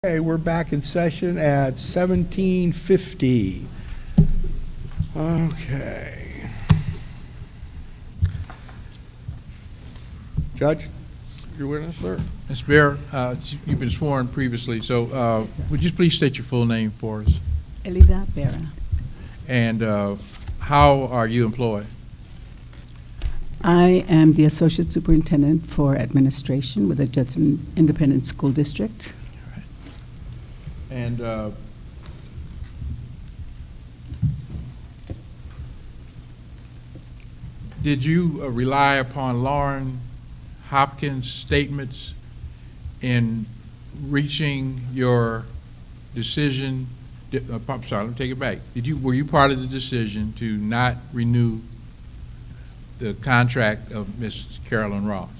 Okay, we're back in session at 17:50. Okay. Judge, your witness, sir. Ms. Bear, you've been sworn previously, so would you please state your full name for us? Elida Vera. And how are you employed? I am the Associate Superintendent for Administration with the Judson Independent School District. And did you rely upon Lauren Hopkins' statements in reaching your decision? I'm sorry, let me take it back. Were you part of the decision to not renew the contract of Ms. Carolyn Ross?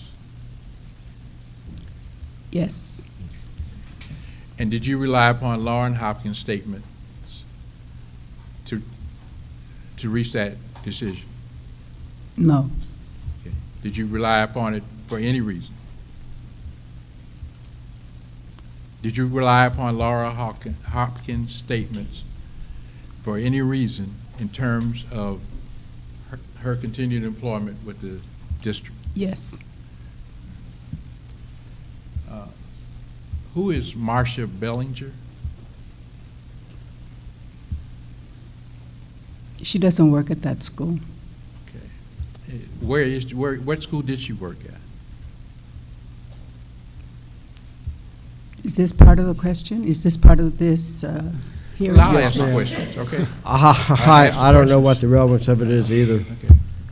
Yes. And did you rely upon Lauren Hopkins' statements to reach that decision? No. Okay. Did you rely upon it for any reason? Did you rely upon Laura Hopkins' statements for any reason in terms of her continued employment with the district? Yes. Who is Marcia Bellinger? She doesn't work at that school. Okay. What school did she work at? Is this part of the question? Is this part of this hearing? Well, I'll ask my questions, okay? I don't know what the relevance of it is either.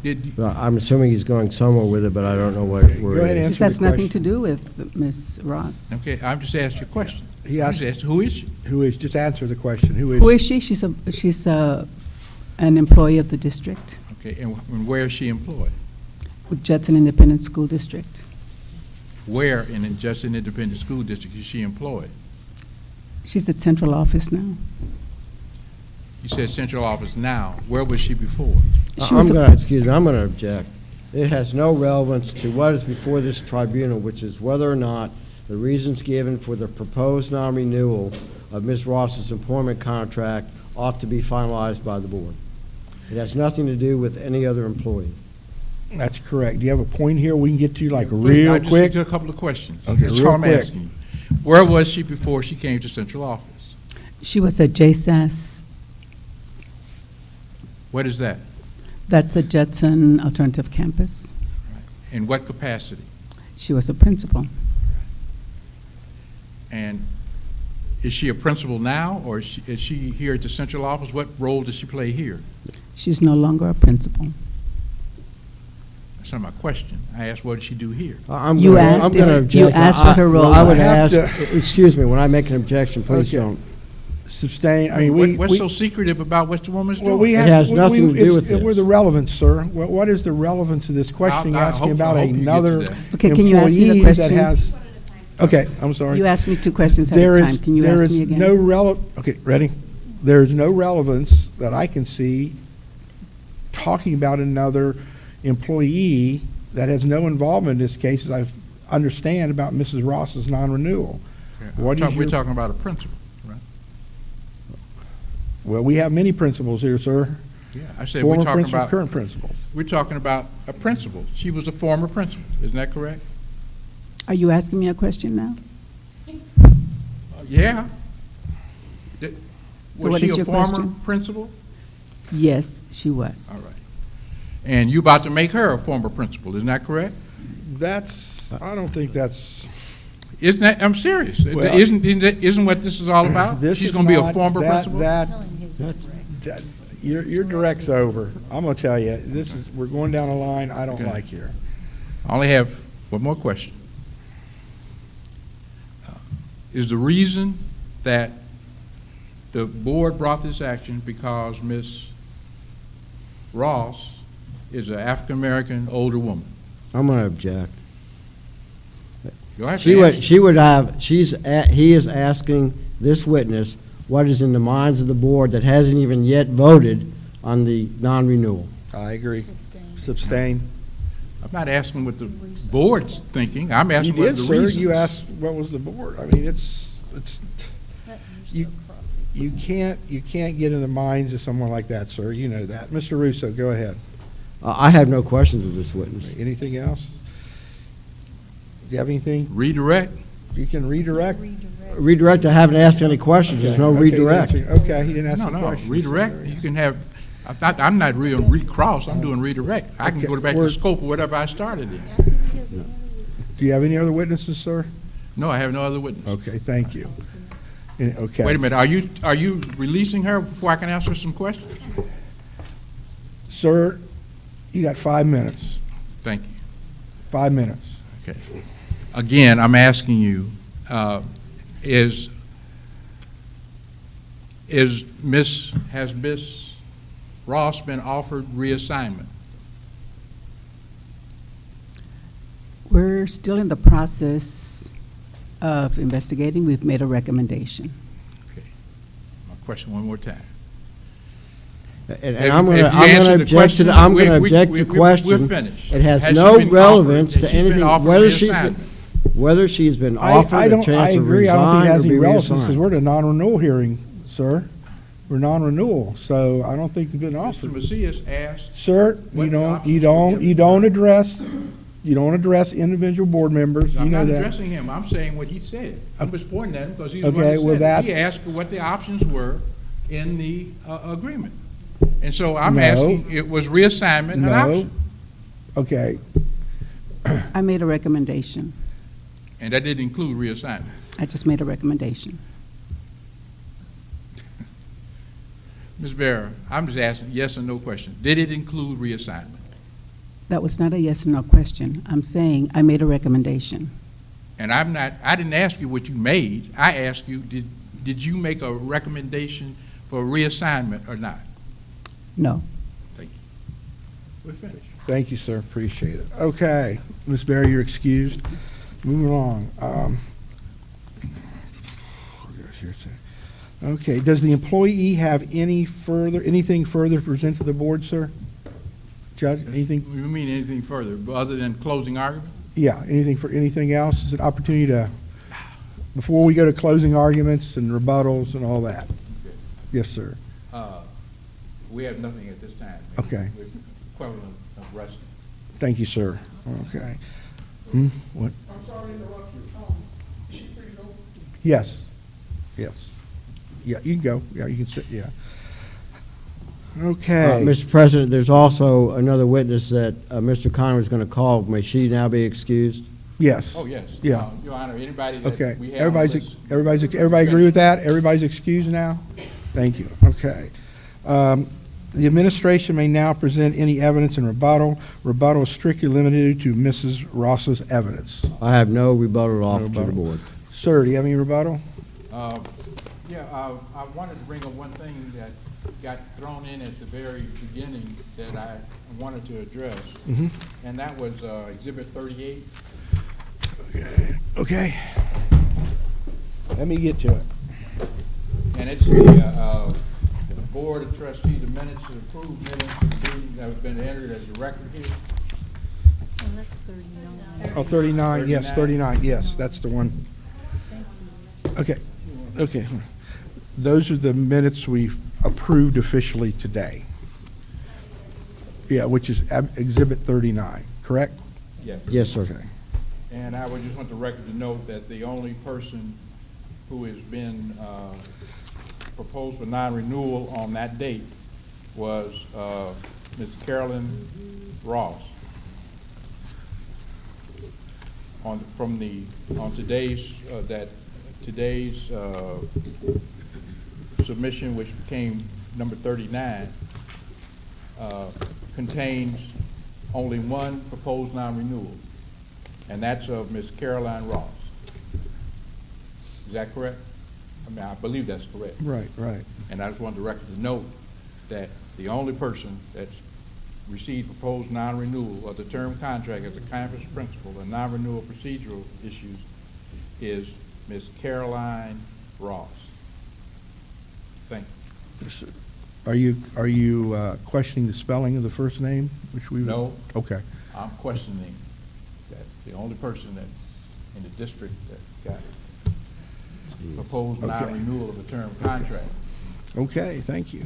Okay. I'm assuming he's going somewhere with it, but I don't know where Go it ahead and is. This has nothing to do with Ms. Ross. Okay, I'm just asking you a question. He I'm asked, just asking, who is she? who is, just answer the question. Who Who is she? She's an employee of the district Okay, and where is she employed? with Judson Independent School District. Where in the Judson Independent School District is she employed? She's at central office now. You said central office now. Where was she before? She was I'm a- going to object. It has no relevance to what is before this tribunal, which is whether or not the reasons given for the proposed non-renewal of Ms. Ross's employment contract ought to be finalized by the board. It has nothing to do with any other employee. That's correct. Do you have a point here we can get to like I real just quick? need a couple of questions. Okay, That's real all I'm quick. asking you. Where was she before she came to central office? She was at JSAS. What is that? That's a Judson Alternative Campus. In what capacity? She was a principal. And is she a principal now, or is she here at the central office? What role does she play here? She's no longer a principal. That's not my question. I asked, what does she do here? I'm You gonna- asked I'm gonna if- you object. asked what her role I would was. ask, I have excuse me, when I make an objection, please Okay. don't. Sustain, I mean, What's we, so secretive about what the woman's well, doing? we It have. has nothing to do it's- with this. We're the relevance, sir. What is the relevance of this question? You're I asking hope- about I hope you get to another that. Okay, can you ask me the employee that question? has. Okay, I'm sorry. You asked me two questions at There a is- time. Can you there ask is me again? no okay, ready? There's no relevance that I can see talking about another employee that has no involvement in this case, as I understand about Mrs. Ross's non-renewal. Okay, What is we're your- talking about a principal, right? Well, we have many principals here, sir. Yeah, I said Former we're talking principal, about current principals. a principal. She was a former principal. Isn't that correct? Are you asking me a question now? Yeah. So Was what she is a your former question? principal? Yes, she was. All right. And you about to make her a former principal, isn't that correct? I don't think that's. Isn't that, I'm serious. Well- Isn't what this is all about? This She's is going to be a not- former principal? Your direct's over. I'm gonna tell you, we're going down a line I don't Okay. like here. I only have one more question. Is the reason that the board brought this action because Ms. Ross is an African-American older woman? I'm going to object. You'll have to answer. He is asking this witness what is in the minds of the board that hasn't even yet voted on the non-renewal. I agree. Sustain. I'm not asking what the board's thinking. I'm You asking what did, the sir. reasons. You asked what was the board. I mean, it's it's, you can't get in the minds of someone like that, sir. You know that. Mr. Russo, go ahead. I have no questions of this witness. Anything else? Do you have anything? Redirect? You can redirect? Redirect, I haven't asked any questions, there's no Okay, redirect. Okay, he didn't ask No, the no, question. redirect, you can have, I'm not recross, I'm doing redirect. I can Okay, go back to we're- the scope of whatever I started in. Do you have any other witnesses, sir? No, I have no other witness. Okay, thank you. Okay. Wait a minute, are you releasing her before I can ask her some questions? Sir, you got 5 minutes. Thank you. 5 minutes. Okay. Again, I'm asking you, has Miss Ross been offered reassignment? We're still in the process of investigating. We've made a recommendation. Okay. My question one more time. And Have I'm you- gonna, have you I'm answered gonna the object to question? the, I'm We- gonna we- object we- to the we- question. We're finished. It has Has she no been relevance offered- to has she been anything, offered whether she's been I offered a don't, I chance to agree. I don't think it resign has or any be relevance because reassigned. we're at a non-renewal hearing, sir. We're non-renewal, so I don't think it's been Mr. offered. Macias asked, Sir, What you don't, options you were don't, given? you don't address individual board members. You I'm know not that. addressing him, I'm saying what he said. I'm just pointing at him because he's the one Okay, that well, said it. He that's- asked what the options were in the agreement. And so I'm No. asking, it was reassignment an No. option? Okay, I made a recommendation. And that didn't include reassignment. I just made a recommendation. Ms. Barrow, I'm just asking yes or no question. Did it include reassignment? That was not a yes or no question. I'm saying I made a recommendation. And I didn't ask you what you made. I asked you, did you make a recommendation for reassignment or not? No. Thank you. We're finished. thank you, sir. Appreciate it. Okay, Ms. Barry, you're excused. Moving along. Okay, does the employee have anything further to present to the board, sir? Judge, anything? You mean anything further, other than closing argument? Yeah, anything else? Is it an opportunity to, before we go to closing arguments and rebuttals and all that? Okay. Yes, sir. We have nothing at this time. Okay. We're equivalent of resting. Thank you, sir. Okay. What? I'm sorry to interrupt you. Is she free to go? Yes. Yes. Yeah, you can go. Yeah, you can sit, yeah. Okay. Mr. President, there's also another witness that Mr. Conner is gonna call. May she now be excused? Yes. Oh, yes. Yeah. Your Honor, anybody that Okay. we have on the list. Everybody agree with that? Everybody's excused now? Thank you. Okay. The administration may now present any evidence in rebuttal. Rebuttal is strictly limited to Mrs. Ross's evidence. I have no rebuttal to offer to the rebuttal. board. Sir, do you have any rebuttal? I wanted to bring up one thing that got thrown in at the very beginning that I wanted to address, and that was Exhibit 38. Okay. Let me get to it. And it's the Board of Trustees, the minutes, the approved minutes of the meeting that have been entered as a record here. Oh, that's 39. Oh, 39, yes, 39, yes, that's the one. Okay, okay. Those are the minutes we've approved officially today. Yeah, which is Exhibit 39, correct? Yes. Yes, sir. Okay. And I would just want the record to note that the only person who has been proposed for non-renewal on that date was Ms. Carolyn Ross. On today's submission, which became number 39, contains only one proposed non-renewal, and that's of Ms. Caroline Ross. Is that correct? I mean, I believe that's correct. Right, right. And I just wanted the record to note that the only person that's received proposed non-renewal of the term contract as a campus principal and non-renewal procedural issues is Ms. Caroline Ross. Thank you. Are you questioning the spelling of the first name, which we? No. Okay. I'm questioning that the only person that's in the district that got proposed Okay. non-renewal of the term contract. Okay, thank you.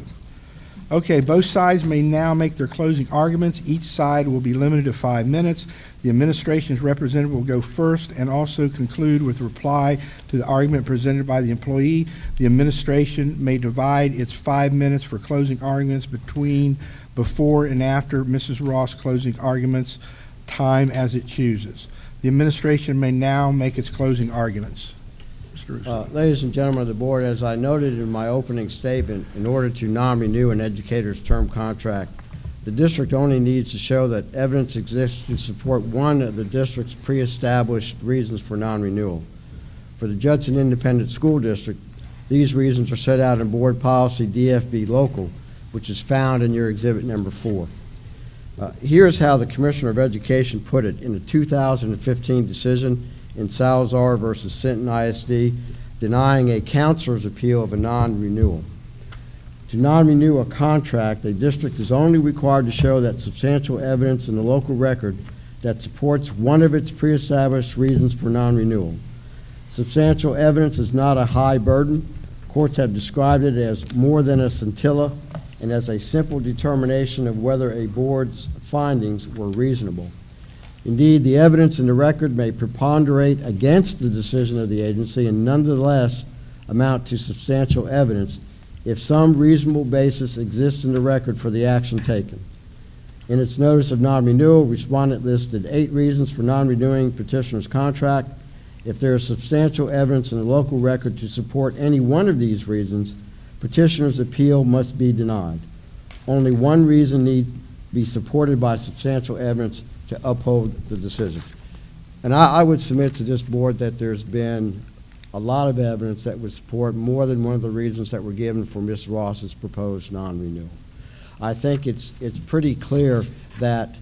Okay, both sides may now make their closing arguments. Each side will be limited to 5 minutes. The administration's representative will go first and also conclude with reply to the argument presented by the employee. The administration may divide its 5 minutes for closing arguments before and after Mrs. Ross' closing arguments time as it chooses. The administration may now make its closing arguments. Mr. Russo. Ladies and gentlemen of the board, as I noted in my opening statement, in order to non-renew an educator's term contract, the district only needs to show that evidence exists to support one of the district's pre-established reasons for non-renewal. For the Judson Independent School District, these reasons are set out in Board Policy DFB Local, which is found in your exhibit number 4. Here's how the Commissioner of Education put it in a 2015 decision in Salazar versus Sinton ISD, denying a counselor's appeal of a non-renewal. To non-renew a contract, a district is only required to show that substantial evidence in the local record that supports one of its pre-established reasons for non-renewal. Substantial evidence is not a high burden. Courts have described it as more than a scintilla and as a simple determination of whether a board's findings were reasonable. Indeed, the evidence in the record may preponderate against the decision of the agency and nonetheless amount to substantial evidence if some reasonable basis exists in the record for the action taken. In its notice of non-renewal, respondent listed 8 reasons for non-renewing petitioner's contract. If there is substantial evidence in the local record to support any one of these reasons, petitioner's appeal must be denied. Only one reason need be supported by substantial evidence to uphold the decision. And I would submit to this board that there's been a lot of evidence that would support more than one of the reasons that were given for Ms. Ross's proposed non-renewal. I think it's pretty clear that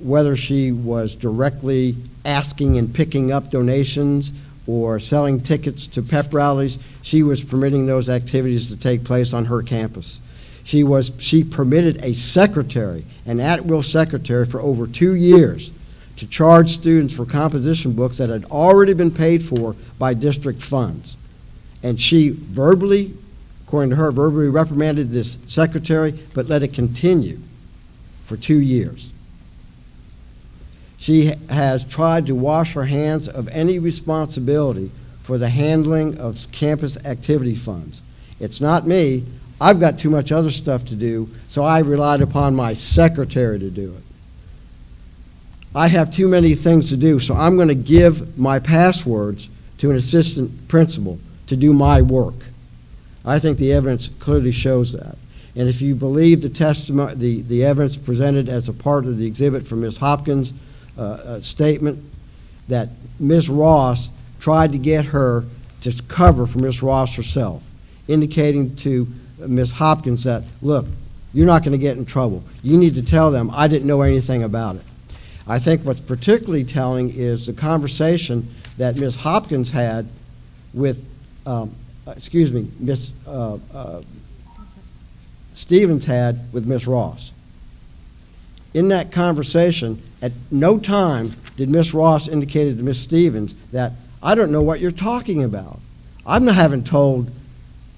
whether she was directly asking and picking up donations or selling tickets to pep rallies, she was permitting those activities to take place on her campus. She permitted a secretary, an at-will secretary, for over 2 years to charge students for composition books that had already been paid for by district funds. And she verbally, according to her, verbally reprimanded this secretary, but let it continue for 2 years. She has tried to wash her hands of any responsibility for the handling of campus activity funds. It's not me. I've got too much other stuff to do, so I relied upon my secretary to do it. I have too many things to do, so I'm going to give my passwords to an assistant principal to do my work. I think the evidence clearly shows that. And if you believe the testimony, the evidence presented as a part of the exhibit from Ms. Hopkins' statement, that Ms. Ross tried to get her to cover for Ms. Ross herself, indicating to Ms. Hopkins that, look, you're not going to get in trouble. You need to tell them I didn't know anything about it. I think what's particularly telling is the conversation that Ms. Hopkins had with, Ms. Stevens had with Ms. Ross. In that conversation, at no time did Ms. Ross indicate to Ms. Stevens that, I don't know what you're talking about. I haven't told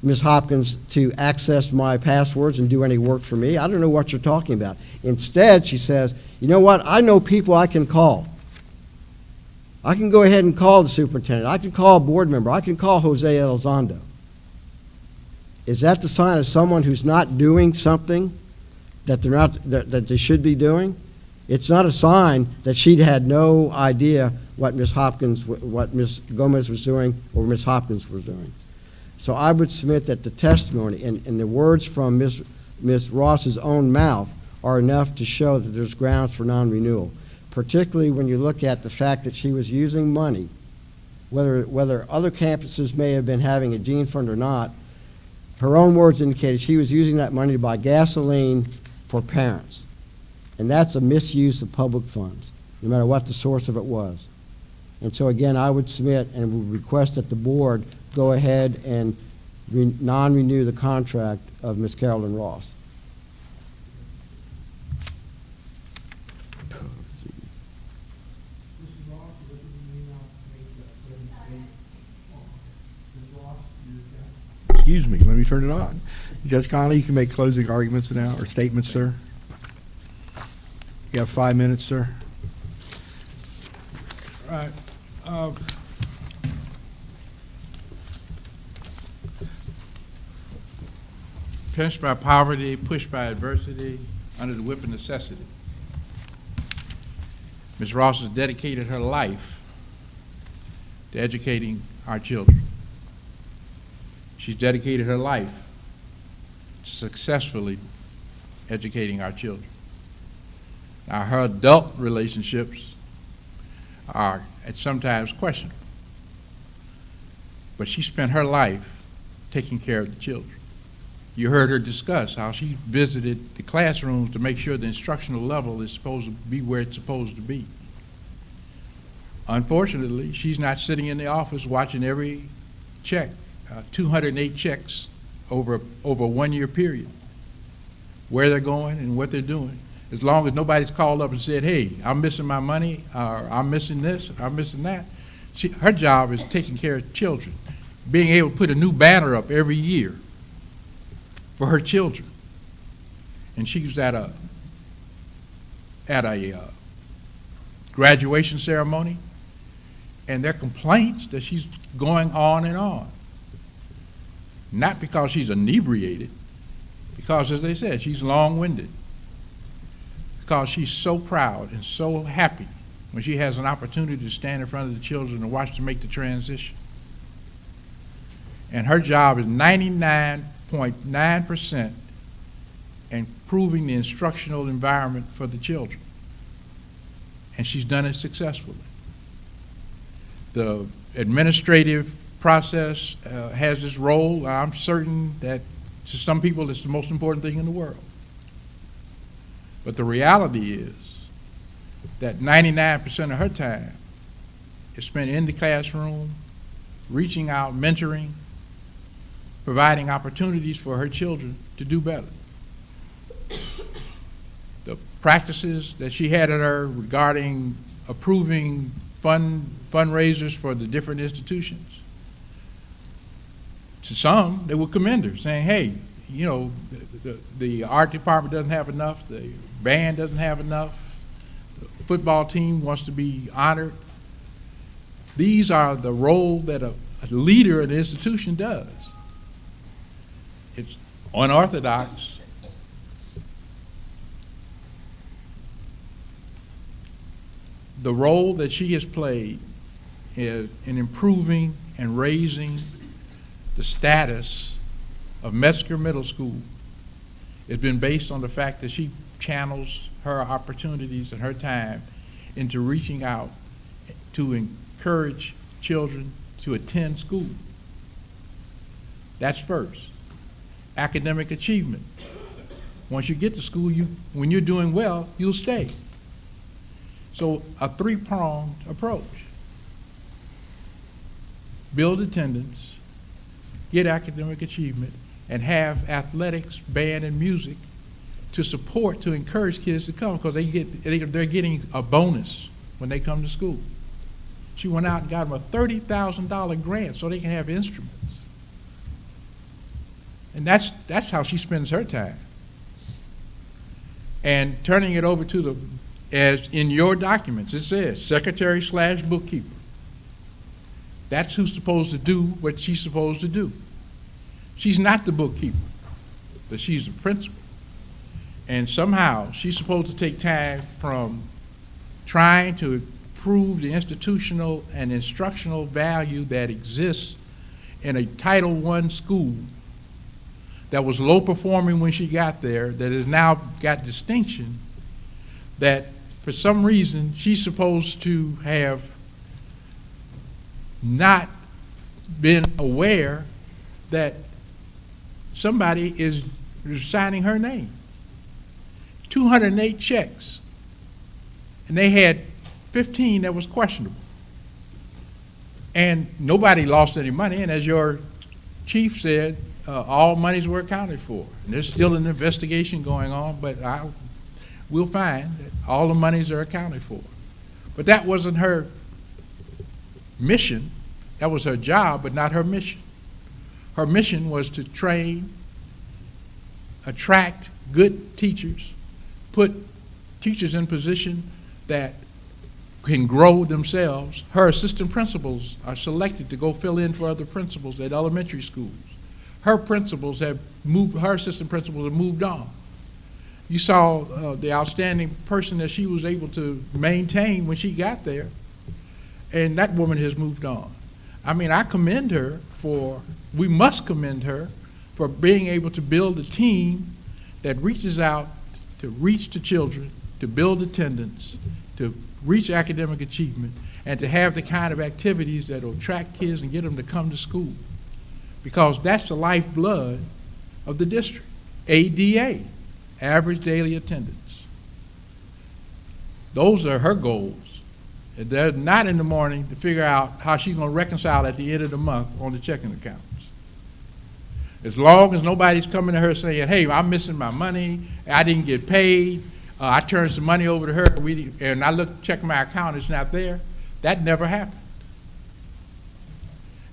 Ms. Hopkins to access my passwords and do any work for me. I don't know what you're talking about. Instead, she says, you know what? I know people I can call. I can go ahead and call the superintendent. I can call a board member. I can call Jose Elizondo. Is that the sign of someone who's not doing something that that they should be doing? It's not a sign that she had no idea what Ms. Gomez was doing or Ms. Hopkins was doing. So I would submit that the testimony and the words from Ms. Ross's own mouth are enough to show that there's grounds for non-renewal, particularly when you look at the fact that she was using money, whether other campuses may have been having a gene fund or not. Her own words indicated she was using that money to buy gasoline for parents. And that's a misuse of public funds, no matter what the source of it was. And so again, I would submit and would request that the board go ahead and non-renew the contract of Ms. Carolyn Ross. Mrs. Ross, you may not make that presentation. Ms. Excuse me, let me turn it on. Judge Conley, you can make closing arguments now, or statements, sir. You have 5 minutes, sir. Right. Pinched by poverty, pushed by adversity, under the whip of necessity. Ms. Ross has dedicated her life to educating our children. She's dedicated her life to successfully educating our children. Now, her adult relationships are at sometimes questionable, but she spent her life taking care of the children. You heard her discuss how she visited the classrooms to make sure the instructional level is supposed to be where it's supposed to be. Unfortunately, she's not sitting in the office watching every check, 208 checks over a 1 year period, where they're going and what they're doing. As long as nobody's called up and said, hey, I'm missing my money, or I'm missing this, I'm missing that. Her job is taking care of children, being able to put a new banner up every year for her children. And she was at a graduation ceremony, and there are complaints that she's going on and on. Not because she's inebriated, because, as they said, she's long-winded. Because she's so proud and so happy when she has an opportunity to stand in front of the children and watch them make the transition. And her job is 99.9% improving the instructional environment for the children. And she's done it successfully. The administrative process has its role. I'm certain that to some people it's the most important thing in the world. But the reality is that 99% of her time is spent in the classroom, reaching out, mentoring, providing opportunities for her children to do better. The practices that she had at her regarding approving fundraisers for the different institutions, to some, they would commend her, saying, hey, you know, the art department doesn't have enough, the band doesn't have enough, the football team wants to be honored. These are the role that a leader in an institution does. It's unorthodox. The role that she has played in improving and raising the status of Metzger Middle School has been based on the fact that she channels her opportunities and her time into reaching out to encourage children to attend school. That's first. Academic achievement. Once you get to school, when you're doing well, you'll stay. So a three-pronged approach. Build attendance, get academic achievement, and have athletics, band, and music to support, to encourage kids to come, because they're getting a bonus when they come to school. She went out and got them a $30,000 grant so they can have instruments. And that's how she spends her time. And turning it over to as in your documents, it says secretary/bookkeeper. That's who's supposed to do what she's supposed to do. She's not the bookkeeper, but she's the principal. And somehow she's supposed to take time from trying to improve the institutional and instructional value that exists in a Title I school that was low performing when she got there, that has now got distinction, that for some reason she's supposed to have not been aware that somebody is signing her name. 208 checks, and they had 15 that was questionable. And nobody lost any money, and as your chief said, all monies were accounted for. And there's still an investigation going on, but we'll find that all the monies are accounted for. But that wasn't her mission. That was her job, but not her mission. Her mission was to train, attract good teachers, put teachers in position that can grow themselves. Her assistant principals are selected to go fill in for other principals at elementary schools. Her principals have moved, her assistant principals have moved on. You saw the outstanding person that she was able to maintain when she got there, and that woman has moved on. I mean, I commend her we must commend her for being able to build a team that reaches out to reach the children, to build attendance, to reach academic achievement, and to have the kind of activities that will attract kids and get them to come to school. Because that's the lifeblood of the district. ADA, average daily attendance. Those are her goals. And they're not in the morning to figure out how she's going to reconcile at the end of the month on the checking accounts. As long as nobody's coming to her saying, hey, I'm missing my money, I didn't get paid, I turned some money over to her, and I check my account, it's not there, that never happened.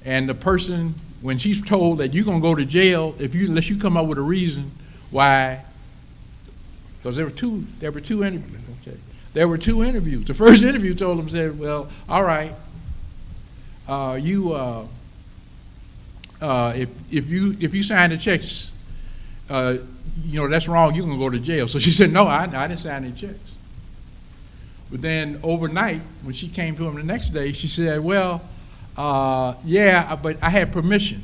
And the person, when she's told that you're going to go to jail unless you come up with a reason why, because there were two interviews. Okay. There were two interviews. The first interview told them, said, well, all right, if you sign the checks, that's wrong, you're going to go to jail. So she said, no, I didn't sign any checks. But then overnight, when she came to him the next day, she said, well, yeah, but I had permission.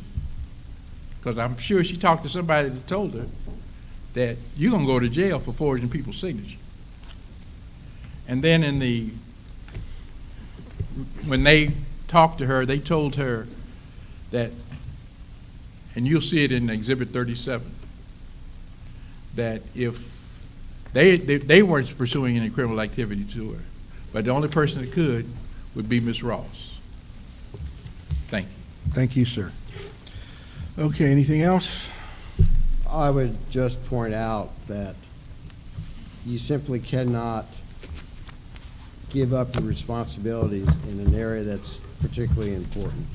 Because I'm sure she talked to somebody that told her that you're going to go to jail for forging people's signatures. And then when they talked to her, they told her that, and you'll see it in Exhibit 37, that if they weren't pursuing any criminal activity to her, but the only person that could would be Ms. Ross. Thank you. Thank you, sir. Okay, anything else? I would just point out that you simply cannot give up your responsibilities in an area that's particularly important.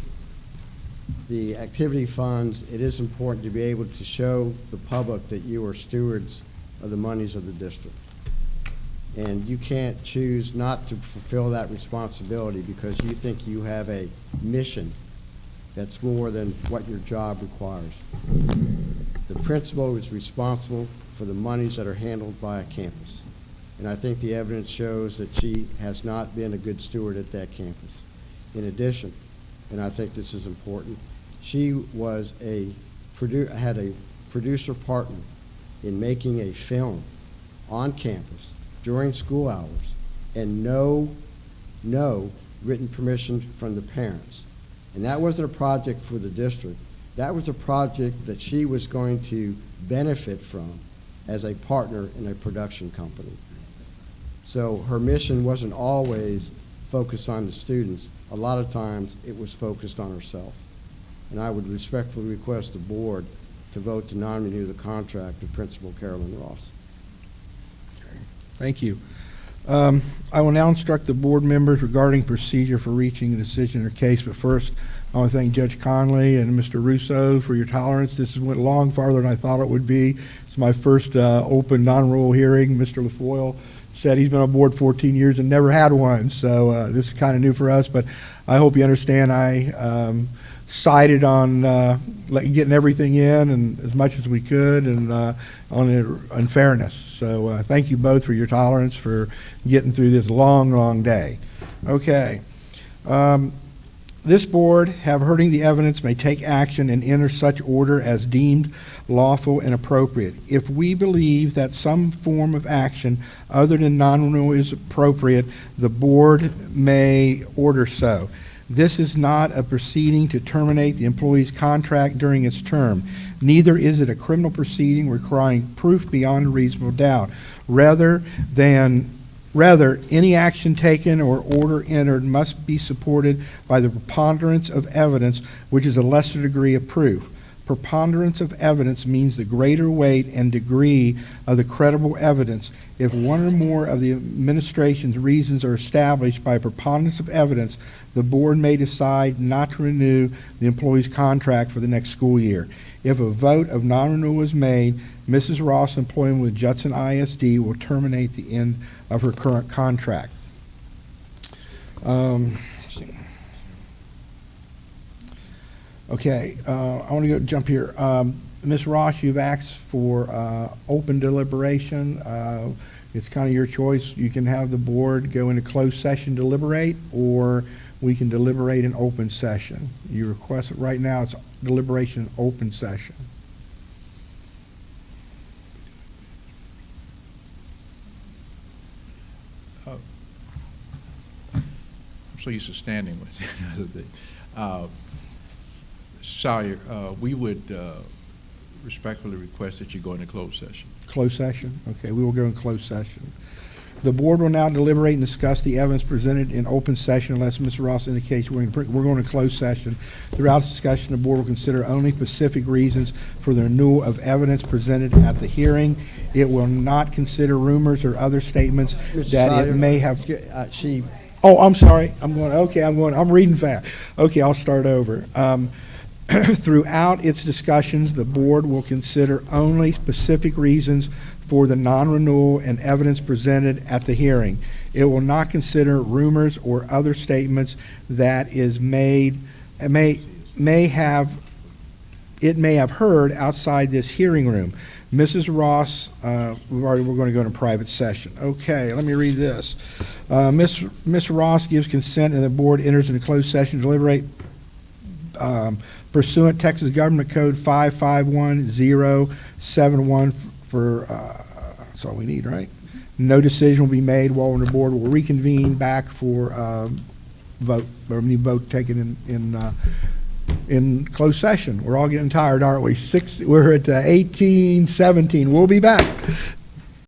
The activity funds, it is important to be able to show the public that you are stewards of the monies of the district. And you can't choose not to fulfill that responsibility because you think you have a mission that's more than what your job requires. The principal is responsible for the monies that are handled by a campus. And I think the evidence shows that she has not been a good steward at that campus. In addition, and I think this is important, she was had a producer partner in making a film on campus during school hours and no written permission from the parents. And that wasn't a project for the district. That was a project that she was going to benefit from as a partner in a production company. So her mission wasn't always focused on the students. A lot of times it was focused on herself. And I would respectfully request the board to vote to non-renew the contract of Principal Carolyn Ross. Okay. Thank you. I will now instruct the board members regarding procedure for reaching a decision in their case. But first, I want to thank Judge Conley and Mr. Russo for your tolerance. This went long farther than I thought it would be. It's my first open non-rule hearing. Mr. LaFoyle said he's been on board 14 years and never had one, so this is kind of new for us, but I hope you understand I sided on getting everything in and as much as we could and on fairness. So thank you both for your tolerance for getting through this long, long day. Okay. This board, have heard the evidence, may take action and enter such order as deemed lawful and appropriate. If we believe that some form of action other than non-renewal is appropriate, the board may order so. This is not a proceeding to terminate the employee's contract during its term. Neither is it a criminal proceeding requiring proof beyond a reasonable doubt. Rather, any action taken or order entered must be supported by the preponderance of evidence, which is a lesser degree of proof. Preponderance of evidence means the greater weight and degree of the credible evidence. If one or more of the administration's reasons are established by preponderance of evidence, the board may decide not to renew the employee's contract for the next school year. If a vote of non-renewal is made, Mrs. Ross' employment with Judson ISD will terminate the end of her current contract. Let's see. Okay, I want to jump here. Ms. Ross, you've asked for open deliberation. It's kind of your choice. You can have the board go into closed session deliberate, or we can deliberate in open session. You request it right now, it's deliberation in open session. I'm so used to standing with you. Sawyer, we would respectfully request that you go into closed session. Closed session? Okay, we will go in closed session. The board will now deliberate and discuss the evidence presented in open session unless Mr. Ross indicates we're going to closed session. Throughout the discussion, the board will consider only specific reasons for the renewal of evidence presented at the hearing. It will not consider rumors or other statements Mr. that Sawyer, it may have. She, Oh, I'm sorry. I'm reading fast. Okay, I'll start over. Throughout its discussions, the board will consider only specific reasons for the non-renewal and evidence presented at the hearing. It will not consider rumors or other statements that it may have heard outside this hearing room. Mrs. Ross, we're going to go into private session. Okay, let me read this. Ms. Ross gives consent and the board enters into closed session to deliberate pursuant Texas Government Code 551071 for, that's all we need, right? No decision will be made while the board will reconvene back for vote, or any vote taken in closed session. We're all getting tired, aren't we? We're at 18:17. We'll be back.